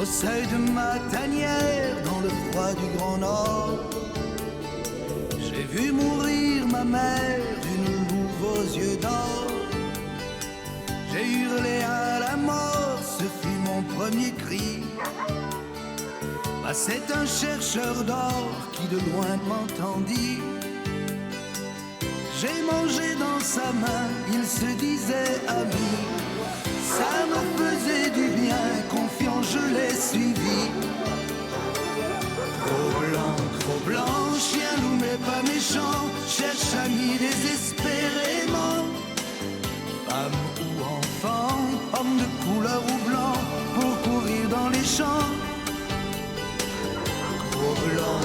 Au seuil de ma tanière, dans le froid du Grand Nord, j'ai vu mourir ma mère d'une louve aux yeux d'or. J'ai hurlé à la mort, ce fut mon premier cri. Passait un chercheur d'or qui de loin m'entendit. J'ai mangé dans sa main, il se disait ami. Ça me faisait du bien, confiant je l'ai suivi. Trop blanc, chien loup mais pas méchant, cherche ami désespérément. Femme ou enfant, homme de couleur ou blanc, pour courir dans les champs. Trop blanc,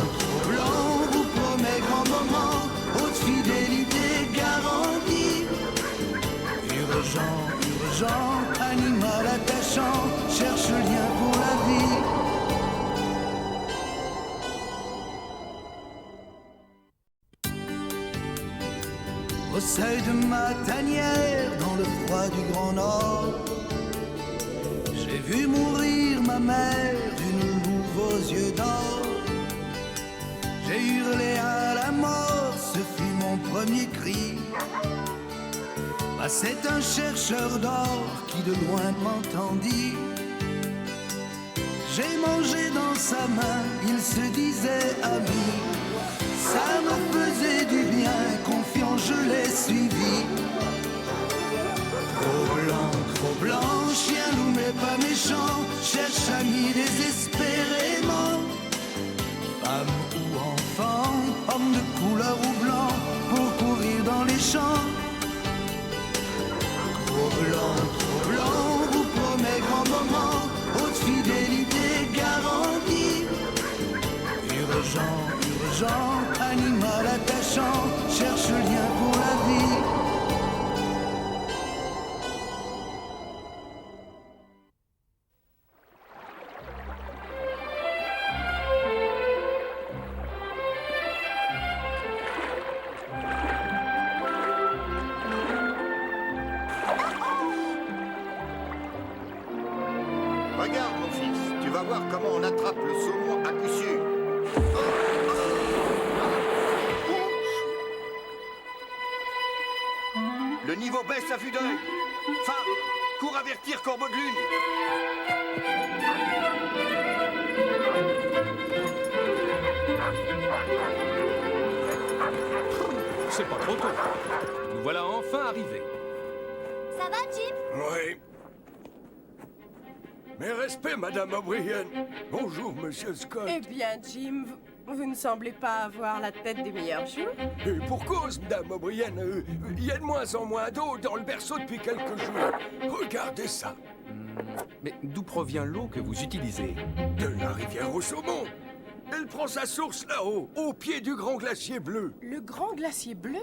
vous promet grand moment, haute fidélité garantie. Urgent, animal attachant, cherche lien pour la vie. Au seuil de ma tanière, dans le froid du Grand Nord, j'ai vu mourir ma mère d'une louve aux yeux d'or. J'ai hurlé à la mort, ce fut mon premier cri. Passait un chercheur d'or qui de loin m'entendit. J'ai mangé dans sa main, il se disait ami. Ça me faisait du bien, confiant je l'ai suivi. Trop blanc, chien loup mais pas méchant, cherche ami désespérément. Femme ou enfant, homme de couleur ou blanc, pour courir dans les champs. Trop blanc, vous promet grand moment, haute fidélité garantie. Urgent, animal attachant, cherche lien pour la vie. Regarde, mon fils, tu vas voir comment on attrape le saumon à coup sûr. Le niveau baisse à vue d'œil. Femme, cours avertir Corbeau de Lune. C'est pas trop tôt. Nous voilà enfin arrivés. Ça va, Jim? Oui. Mes respects, Madame O'Brien. Bonjour, Monsieur Scott. Eh bien, Jim, vous ne semblez pas avoir la tête des meilleurs jours. Et pour cause, Madame O'Brien, il y a de moins en moins d'eau dans le berceau depuis quelques jours. Regardez ça. Mais d'où provient l'eau que vous utilisez? De la rivière au saumon. Elle prend sa source là-haut, au pied du grand glacier bleu. Le grand glacier bleu?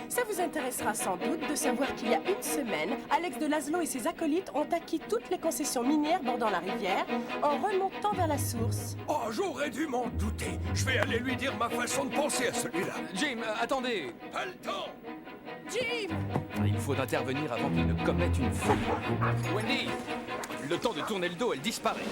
Ça vous intéressera sans doute de savoir qu'il y a une semaine, Alex de Laszlo et ses acolytes ont acquis toutes les concessions minières bordant la rivière en remontant vers la source. Oh, j'aurais dû m'en douter. Je vais aller lui dire ma façon de penser à celui-là. Jim, attendez. Pas le temps. Jim! Il faut intervenir avant qu'il ne commette une folie. Wendy, le temps de tourner le dos, elle disparaît.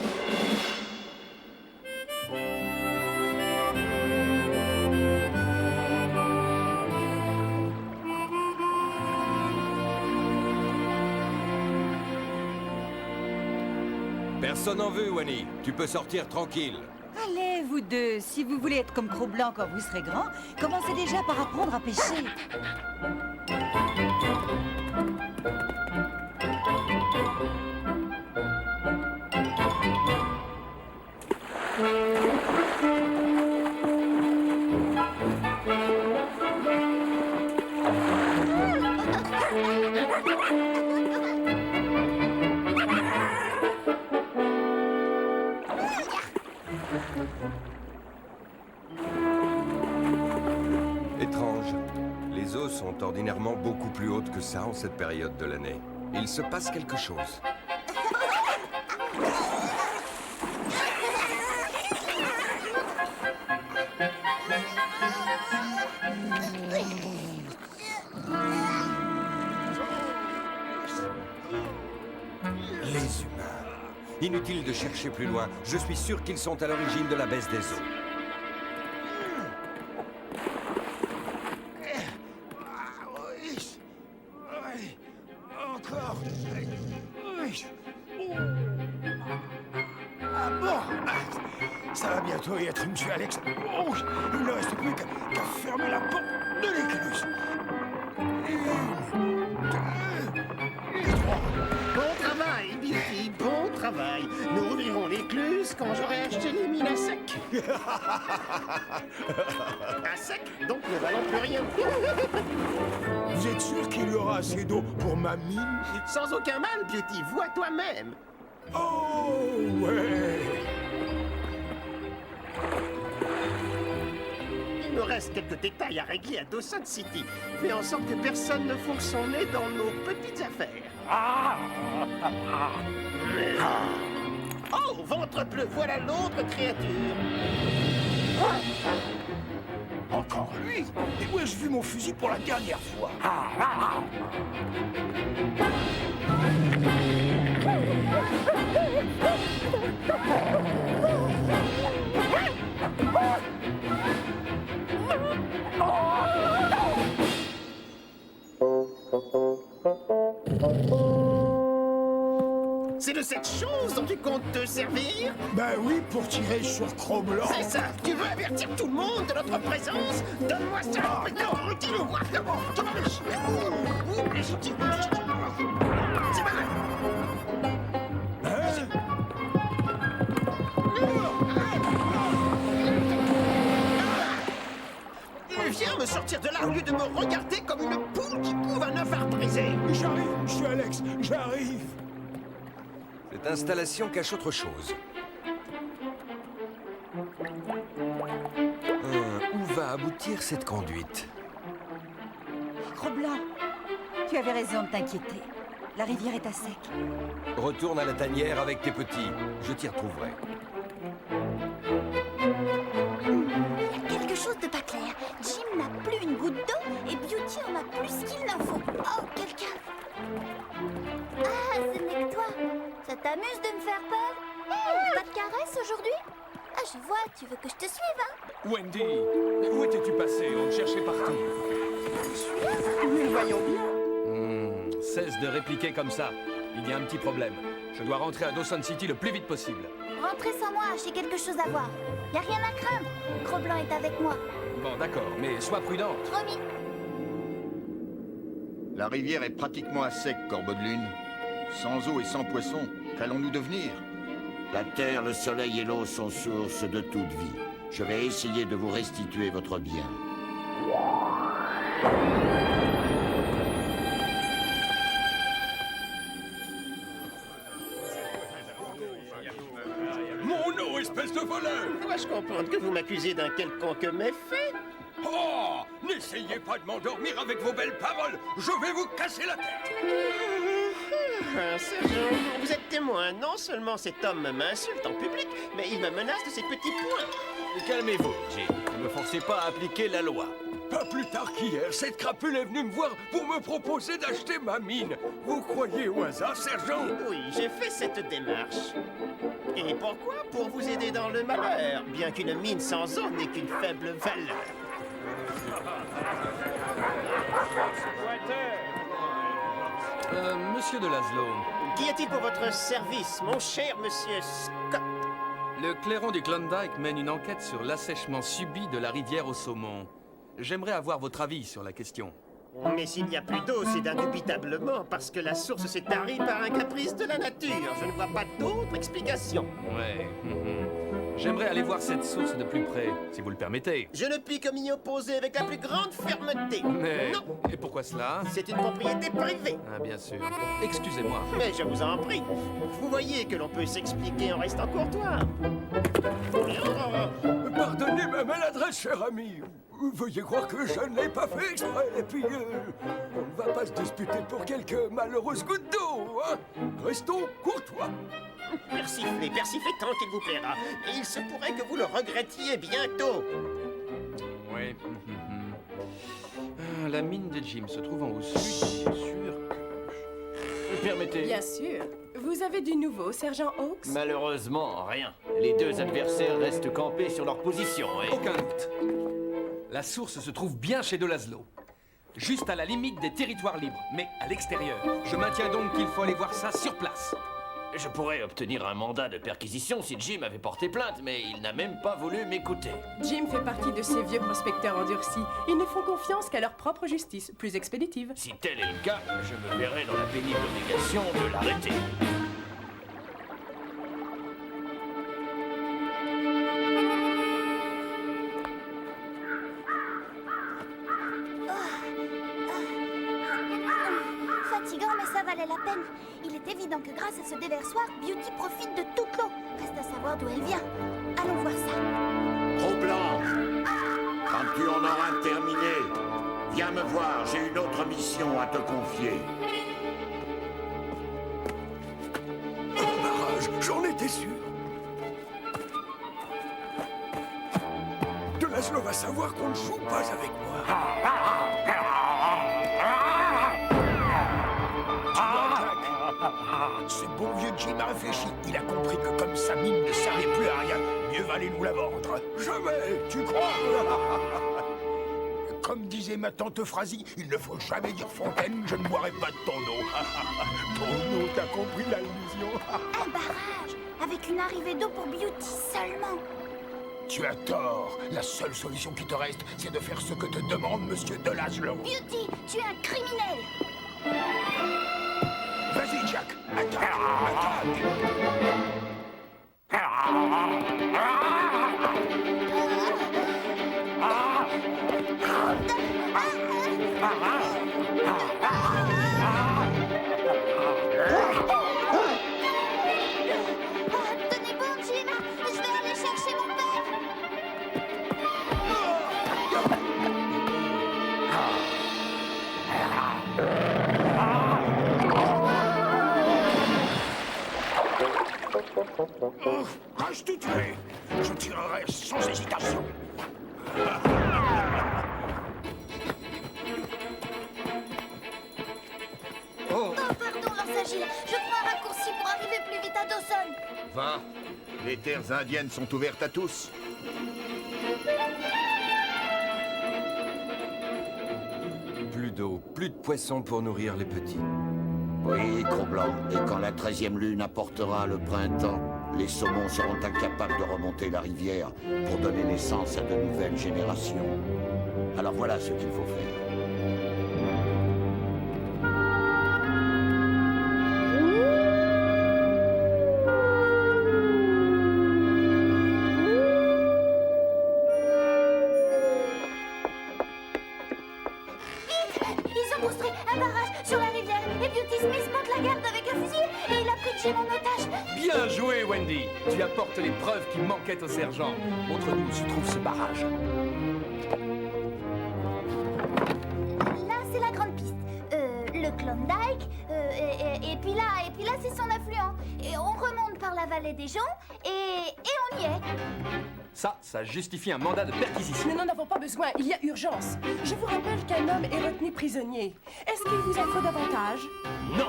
Personne en veut, Wani. Tu peux sortir tranquille. Allez, vous deux, si vous voulez être comme Cro-Blanc quand vous serez grand, commencez déjà par apprendre à pêcher. Étrange. Les eaux sont ordinairement beaucoup plus hautes que ça en cette période de l'année. Il se passe quelque chose. Les humains. Inutile de chercher plus loin. Je suis sûr qu'ils sont à l'origine de la baisse des eaux. Encore. Oui. Ah bon, ça va bientôt y être, monsieur Alex. Oh, il ne reste plus qu'à fermer la porte de l'écluse. Une, deux, et trois. Bon travail, Beauty, bon travail. Nous ouvrirons l'écluse quand j'aurai acheté les mines à sec. À sec, donc ne valons plus rien. Vous êtes sûr qu'il y aura assez d'eau pour ma mine? Sans aucun mal, Beauty, vois toi-même. Oh, ouais. Il me reste quelques détails à régler à Dawson City. Fais en sorte que personne ne fourre son nez dans nos petites affaires. Oh, ventre bleu, voilà l'autre créature. Encore lui? Et où ai-je vu mon fusil pour la dernière fois? C'est de cette chose dont tu comptes te servir? Ben oui, pour tirer sur Cro-Blanc. C'est ça. Tu veux avertir tout le monde de notre présence? Donne-moi ça. Non, dis-le moi. C'est pas vrai. Viens me sortir de là au lieu de me regarder comme une poule qui couve un œuf à repriser. J'arrive, monsieur Alex, j'arrive. Cette installation cache autre chose. Où va aboutir cette conduite? Cro-Blanc, tu avais raison de t'inquiéter. La rivière est à sec. Retourne à la tanière avec tes petits. Je t'y retrouverai. Il y a quelque chose de pas clair. Jim n'a plus une goutte d'eau et Beauty en a plus qu'il n'en faut. Oh, quelqu'un... Ah, ce n'est que toi. Ça t'amuse de me faire peur? Pas de caresse aujourd'hui? Ah, je vois, tu veux que je te suive, hein? Wendy, où étais-tu passé? On te cherchait partout. Nous le voyons bien. Cesse de répliquer comme ça. Il y a un petit problème. Je dois rentrer à Dawson City le plus vite possible. Rentrez sans moi, j'ai quelque chose à voir. Y a rien à craindre. Cro-Blanc est avec moi. Bon, d'accord, mais sois prudente. Promis. La rivière est pratiquement à sec, Corbeau de Lune. Sans eau et sans poissons, qu'allons-nous devenir? La terre, le soleil et l'eau sont source de toute vie. Je vais essayer de vous restituer votre bien. Mon nom, espèce de voleur! Dois-je comprendre que vous m'accusez d'un quelconque méfait? Oh! N'essayez pas de m'endormir avec vos belles paroles! Je vais vous casser la tête! Sergent, vous êtes témoin. Non seulement cet homme m'insulte en public, mais il me menace de ses petits poings. Calmez-vous, Jim. Ne me forcez pas à appliquer la loi. Pas plus tard qu'hier, cette crapule est venue me voir pour me proposer d'acheter ma mine. Vous croyez au hasard, sergent? Oui, j'ai fait cette démarche. Et pourquoi? Pour vous aider dans le malheur, bien qu'une mine sans eau n'ait qu'une faible valeur. Monsieur de Laszlo, Qu'y a-t-il pour votre service, mon cher monsieur Scott? le clairon du Klondike mène une enquête sur l'assèchement subi de la rivière au saumon. J'aimerais avoir votre avis sur la question. Mais s'il n'y a plus d'eau, c'est indubitablement parce que la source s'est tarie par un caprice de la nature. Je ne vois pas d'autre explication. Ouais. J'aimerais aller voir cette source de plus près, si vous le permettez. Je ne puis que m'y opposer avec la plus grande fermeté. Mais... Non, Et pourquoi cela? c'est une propriété privée. Ah, bien sûr. Excusez-moi. Mais je vous en prie. Vous voyez que l'on peut s'expliquer en restant courtois. Pardonnez ma maladresse, cher ami. Veuillez croire que je ne l'ai pas fait exprès. Et puis, on ne va pas se disputer pour quelques malheureuses gouttes d'eau, hein? Restons courtois. Persiflez tant qu'il vous plaira. Et il se pourrait que vous le regrettiez bientôt. Oui. La mine de Jim se trouvant au sud, bien sûr. permettez. Bien sûr. Vous avez du nouveau, sergent Hawks? Malheureusement, rien. Les deux adversaires restent campés sur leur position, et... Aucun doute. La source se trouve bien chez de Laszlo. Juste à la limite des territoires libres, mais à l'extérieur. Je maintiens donc qu'il faut aller voir ça sur place. Je pourrais obtenir un mandat de perquisition si Jim avait porté plainte, mais il n'a même pas voulu m'écouter. Jim fait partie de ces vieux prospecteurs endurcis. Ils ne font confiance qu'à leur propre justice, plus expéditive. Si tel est le cas, je me verrai dans la pénible obligation de l'arrêter. Fatigant, mais ça valait la peine. Il est évident que grâce à ce déversoir, Beauty profite de toute l'eau. Reste à savoir d'où elle vient. Allons voir ça. Cro-Blanc, quand tu en auras terminé, viens me voir, j'ai une autre mission à te confier. Un barrage, j'en étais sûr. De Laszlo va savoir qu'on ne joue pas avec moi. Ce bon vieux Jim a réfléchi. Il a compris que comme sa mine ne servait plus à rien, mieux valait nous la vendre. Jamais, tu crois? Comme disait ma tante Phrasy, il ne faut jamais dire Fontaine, je ne boirai pas de ton eau. Ton eau, t'as compris l'allusion? Un barrage, avec une arrivée d'eau pour Beauty seulement. Tu as tort. La seule solution qui te reste, c'est de faire ce que te demande Monsieur de Laszlo. Beauty, tu es un criminel. Vas-y, Jack, attaque, attaque. Tenez bon, Jim, je vais aller chercher mon père. Je te tuerai. Je tirerai sans hésitation. Oh, pardon, Lance Agile. Je prends un raccourci pour arriver plus vite à Dawson. Va. Les terres indiennes sont ouvertes à tous. Plus d'eau, plus de poissons pour nourrir les petits. Oui, Cro-Blanc, et quand la 13e lune apportera le printemps, les saumons seront incapables de remonter la rivière pour donner naissance à de nouvelles générations. Alors voilà ce qu'il faut faire. Ils ont construit un barrage sur la rivière et Beauty Smith monte la garde avec un fusil et il a pris Jim en otage. Bien joué, Wendy. Tu apportes les preuves qui manquaient au sergent. Montre-nous où se trouve ce barrage. Là, c'est la grande piste. Le Klondike, et puis là, c'est son affluent. Et on remonte par la vallée des joncs et on y est. Ça justifie un mandat de perquisition. Nous n'en avons pas besoin, il y a urgence. Je vous rappelle qu'un homme est retenu prisonnier. Est-ce qu'il vous en faut davantage? Non!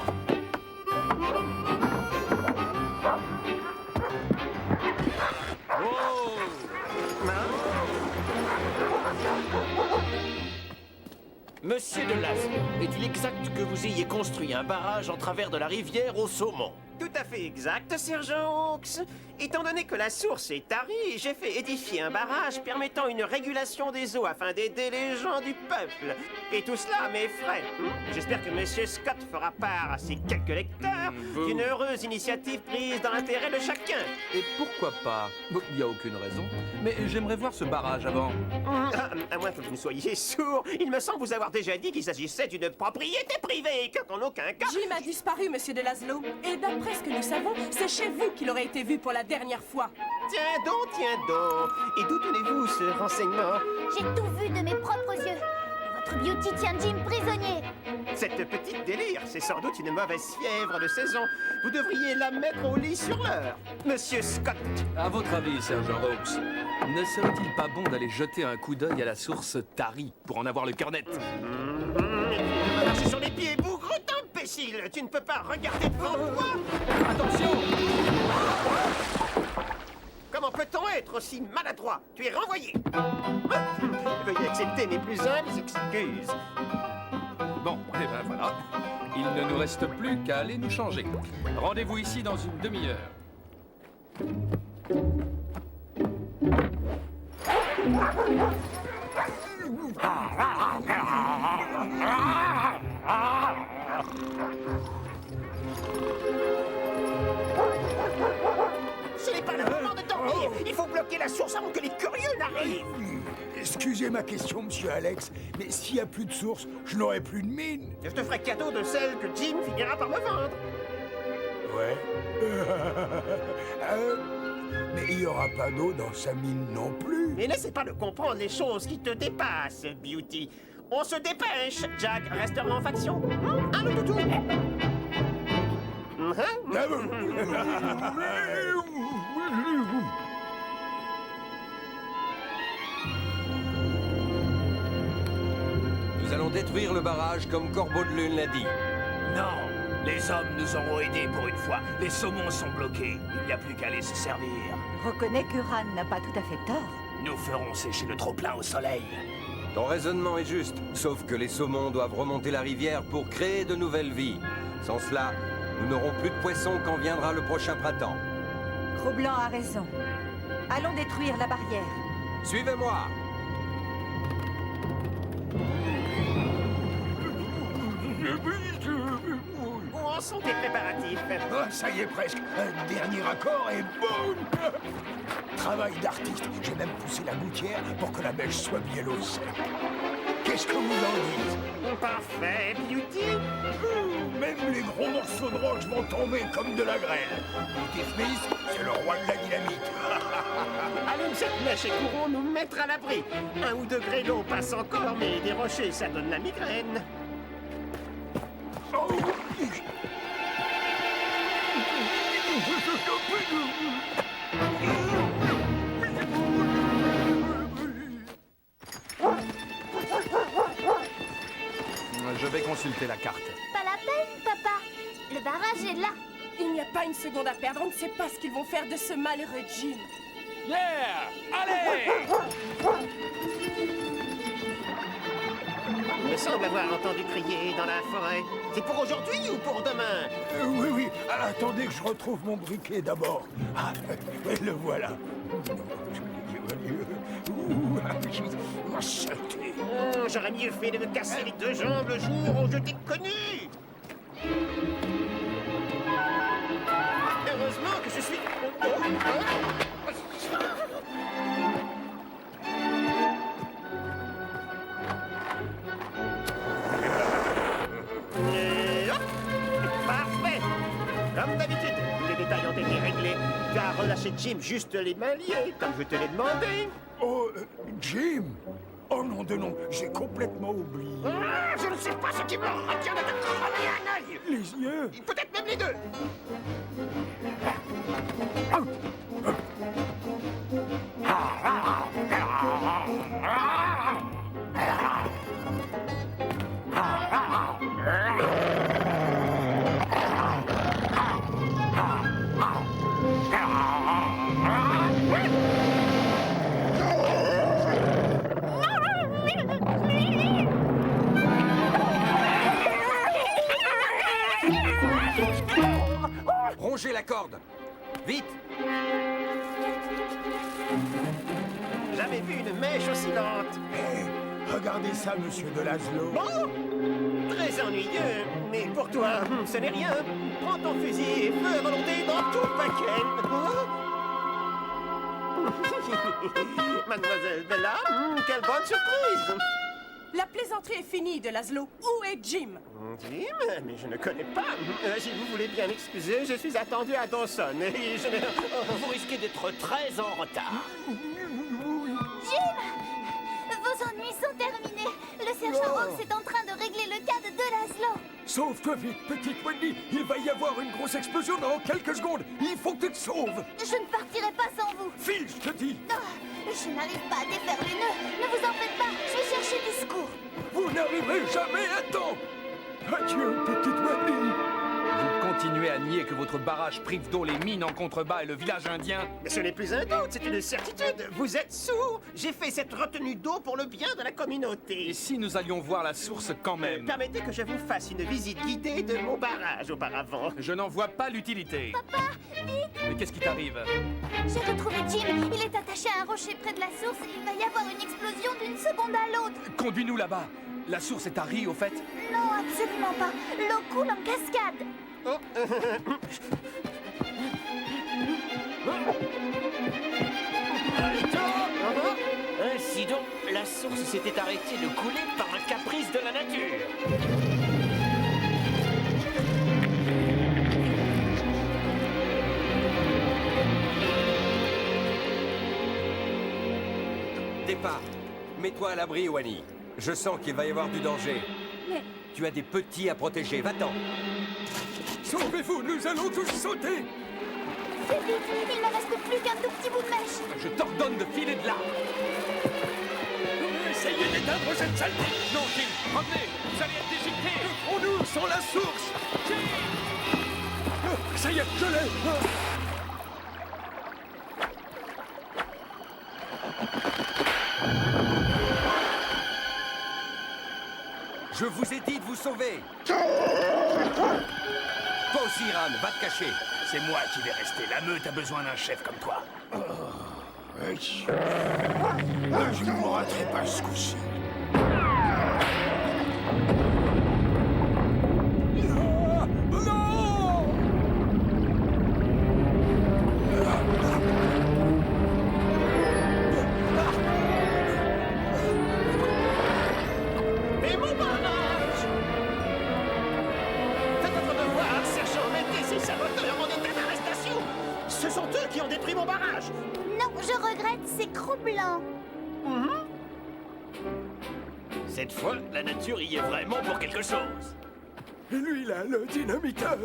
Monsieur de Laszlo, est-il exact que vous ayez construit un barrage en travers de la rivière au saumon? Tout à fait exact, sergent Hawks. Étant donné que la source est tarie, j'ai fait édifier un barrage permettant une régulation des eaux afin d'aider les gens du peuple. Et tout cela à mes frais. J'espère que Monsieur Scott fera part à ses quelques lecteurs d'une heureuse initiative prise dans l'intérêt de chacun. Et pourquoi pas? Bon, il n'y a aucune raison. Mais j'aimerais voir ce barrage avant. À moins que vous ne soyez sourd, il me semble vous avoir déjà dit qu'il s'agissait d'une propriété privée et qu'en aucun cas... Jim a disparu, monsieur de Laszlo. Et d'après ce que nous savons, c'est chez vous qu'il aurait été vu pour la dernière fois. Tiens donc, tiens donc. Et d'où tenez-vous ce renseignement? J'ai tout vu de mes propres yeux. Et votre Beauty tient Jim prisonnier. Cette petite délire, c'est sans doute une mauvaise fièvre de saison. Vous devriez la mettre au lit sur l'heure. Monsieur Scott. À votre avis, sergent Hawks, ne serait-il pas bon d'aller jeter un coup d'œil à la source tarie pour en avoir le cœur net? Marchez sur les pieds, bougre, tempêche. imbécile! Tu ne peux pas regarder devant toi! Attention! Comment peut-on être aussi maladroit? Tu es renvoyé! Veuillez accepter mes plus humbles excuses. Bon, et ben voilà. Il ne nous reste plus qu'à aller nous changer. Rendez-vous ici dans une demi-heure. Ce n'est pas le moment de dormir! Il faut bloquer la source avant que les curieux n'arrivent! Excusez ma question, monsieur Alex, mais s'il n'y a plus de source, je n'aurai plus de mine. Je te ferai cadeau de celle que Jim finira par me vendre. Ouais. Mais il n'y aura pas d'eau dans sa mine non plus. Mais n'essaie pas de comprendre les choses qui te dépassent, Beauty. On se dépêche. Jack restera en faction. Allô, toutou. Nous allons détruire le barrage comme Corbeau de Lune l'a dit. Non, les hommes nous auront aidés pour une fois. Les saumons sont bloqués. Il n'y a plus qu'à les se servir. Reconnais que Ran n'a pas tout à fait tort. Nous ferons sécher le trop-plein au soleil. Ton raisonnement est juste, sauf que les saumons doivent remonter la rivière pour créer de nouvelles vies. Sans cela, nous n'aurons plus de poissons quand viendra le prochain printemps. Cro-Blanc a raison. Allons détruire la barrière. Suivez-moi! Où en sont tes préparatifs? Oh, ça y est presque. Un dernier accord et boum! Travail d'artiste. J'ai même poussé la gouttière pour que la mèche soit bien au sec. Qu'est-ce que vous en dites? Parfait, Beauty. Même les gros morceaux de roche vont tomber comme de la grêle. Beauty Smith, c'est le roi de la dynamite. Allume cette mèche et courons nous mettre à l'abri. 1 ou 2 degrés d'eau passe encore, mais des rochers, ça donne la migraine. Oh. Je vais consulter la carte. Pas la peine, papa. Le barrage est là. Il n'y a pas une seconde à perdre. On ne sait pas ce qu'ils vont faire de ce malheureux Jim. Yeah! Allez! Il me semble avoir entendu crier dans la forêt. C'est pour aujourd'hui ou pour demain? Oui, oui. Attendez que je retrouve mon briquet d'abord. Ah, le voilà. Ma saleté. J'aurais mieux fait de me casser les 2 jambes le jour où je t'ai connu. Heureusement que je suis... Parfait. Comme d'habitude, les détails ont été réglés. Tu as relâché Jim juste les mains liées, comme je te l'ai demandé. Oh, Jim! Oh non de non, j'ai complètement oublié. Ah, je ne sais pas ce qui me retient de te crever un œil. Les yeux? Peut-être même les 2. Rongez la corde! Vite! Jamais vu une mèche aussi lente. Hey, regardez ça, monsieur de Laszlo. Bon, très ennuyeux, mais pour toi, ce n'est rien. Prends ton fusil et feu à volonté dans tout le paquet. Mademoiselle Bella, quelle bonne surprise. La plaisanterie est finie, de Laszlo. Où est Jim? Jim? Mais je ne connais pas. Si vous voulez bien m'excuser, je suis attendu à Dawson et je ne... Vous risquez d'être très en retard. Jim! Vos ennuis sont terminés. Le sergent Rox est en train de régler le cas de Laszlo. Sauve-toi vite, petite Wendy. Il va y avoir une grosse explosion dans quelques secondes. Il faut que tu te sauves. Je ne partirai pas sans vous. File, je te dis. Je n'arrive pas à défaire les nœuds. Ne vous en faites pas. Je vais chercher du secours. Vous n'arriverez jamais à temps. Adieu, petite Wally. Vous continuez à nier que votre barrage prive d'eau les mines en contrebas et le village indien? Mais ce n'est plus un doute, c'est une certitude. Vous êtes sourd. J'ai fait cette retenue d'eau pour le bien de la communauté. Et si nous allions voir la source quand même? Permettez que je vous fasse une visite guidée de mon barrage auparavant. Je n'en vois pas l'utilité. Papa, vite! Mais qu'est-ce qui t'arrive? J'ai retrouvé Jim. Il est attaché à un rocher près de la source et il va y avoir une explosion d'une seconde à l'autre. Conduis-nous là-bas. La source est à Ri, au fait? Non, absolument pas. L'eau coule en cascade. Ainsi donc, la source s'était arrêtée de couler par un caprice de la nature. Départ. Mets-toi à l'abri, Wally. Je sens qu'il va y avoir du danger. Mais... Tu as des petits à protéger, va-t'en. Sauvez-vous, nous allons tous sauter. Fais vite, il ne reste plus qu'un tout petit bout de mèche. Je t'ordonne de filer de là. Essayez d'éteindre cette saleté. Non, Jim, revenez. Vous allez être déchiquetés. On nous sans la source. Ça y est, je l'ai. Je vous ai dit de vous sauver. Toi aussi, Ran, va te cacher. C'est moi qui vais rester. La meute a besoin d'un chef comme toi. Je ne vous raterai pas ce coup-ci. Mais mon barrage! Faites votre devoir, sergent. Mettez ces saboteurs en état d'arrestation. Ce sont eux qui ont détruit mon barrage. Non, je regrette, c'est Cro-Blanc. Cette fois, la nature y est vraiment pour quelque chose. Et lui, là, le dynamiteur.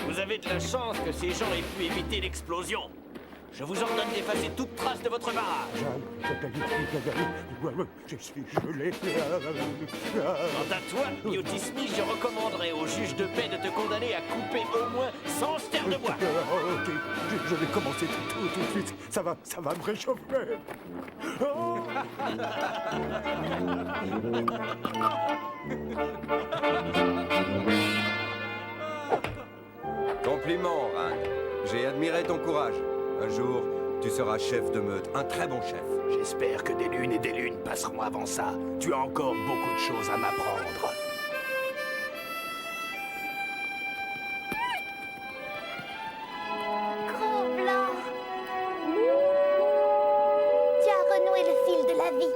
Vous avez de la chance que ces gens aient pu éviter l'explosion. Je vous ordonne d'effacer toute trace de votre barrage. Je suis gelé. Quant à toi, Beauty Smith, je recommanderais au juge de paix de te condamner à couper au moins 100 stères de bois. Ok, je vais commencer tout de suite. Ça va me réchauffer. Oh. Compliment, Ran. J'ai admiré ton courage. Un jour, tu seras chef de meute, un très bon chef. J'espère que des lunes et des lunes passeront avant ça. Tu as encore beaucoup de choses à m'apprendre. Cro-Blanc. Tu as renoué le fil de la vie.